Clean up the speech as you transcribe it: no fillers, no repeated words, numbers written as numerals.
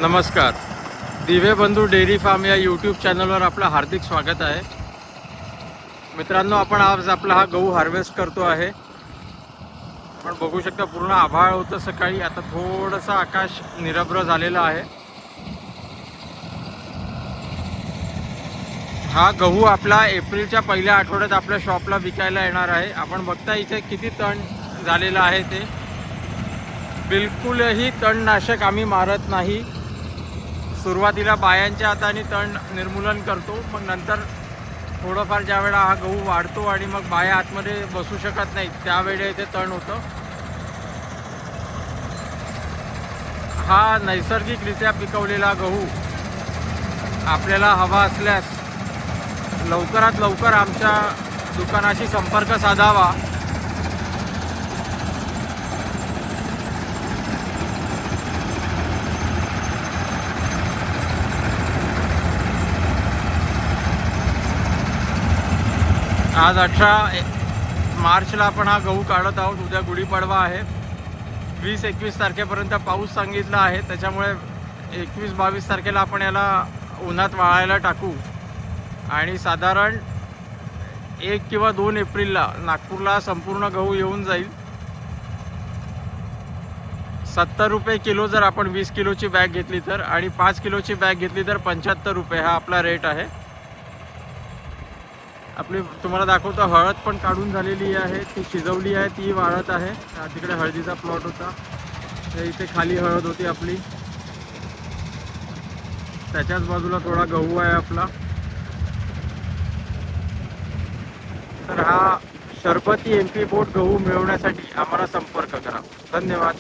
नमस्कार. दिवे बंधू डेअरी फार्म या यूट्यूब चॅनलवर आपलं हार्दिक स्वागत आहे. मित्रांनो, आपण आज आपला हा गहू हार्वेस्ट करतो आहे. आपण बघू शकता पूर्ण आभाळ होतं सकाळी, आता थोडंसं आकाश निरभ्र झालेलं आहे. हा गहू आपला एप्रिलच्या पहिल्या आठवड्यात आपल्या शॉपला विकायला येणार आहे. आपण बघता इथे किती तण झालेलं आहे ते. बिलकुलही तणनाशक आम्ही मारत नाही. सुरुवातीला बायांच्या हाताने तण निर्मूलन करतो, मग नंतर थोडंफार ज्या वेळा हा गहू वाढतो आणि मग बाया आतमध्ये बसू शकत नाही त्यावेळी इथे तण होतं. हा नैसर्गिकरित्या पिकवलेला गहू आपल्याला हवा असल्यास लवकरात लवकर आमच्या दुकानाशी संपर्क साधावा. आज 18 मार्चला आपण हा गहू काढत आहोत. उद्या गुढीपाडवा आहे. 20-21 तारखेपर्यंत पाऊस सांगितला आहे, त्याच्यामुळे 21-22 तारखेला आपण याला उन्हात वाळायला टाकू आणि साधारण 1 किंवा 2 एप्रिलला नागपूरला संपूर्ण गहू येऊन जाईल. 70 रुपये किलो जर आपण 20 किलोची बॅग घेतली तर, आणि 5 किलोची बॅग घेतली तर 75 रुपये हा आपला रेट आहे. आपली तुम्हाला दाखवतो, हळद पण काढून झालेली आहे, ती शिजवली आहे, ती वाळत आहे. तिकडे हळदीचा प्लॉट होता, इथे खाली हळद होती आपली, त्याच्याच बाजूला थोडा गहू आहे आपला. तर हा शरबती MP बोट गहू मिळवण्यासाठी आम्हाला संपर्क करा. धन्यवाद.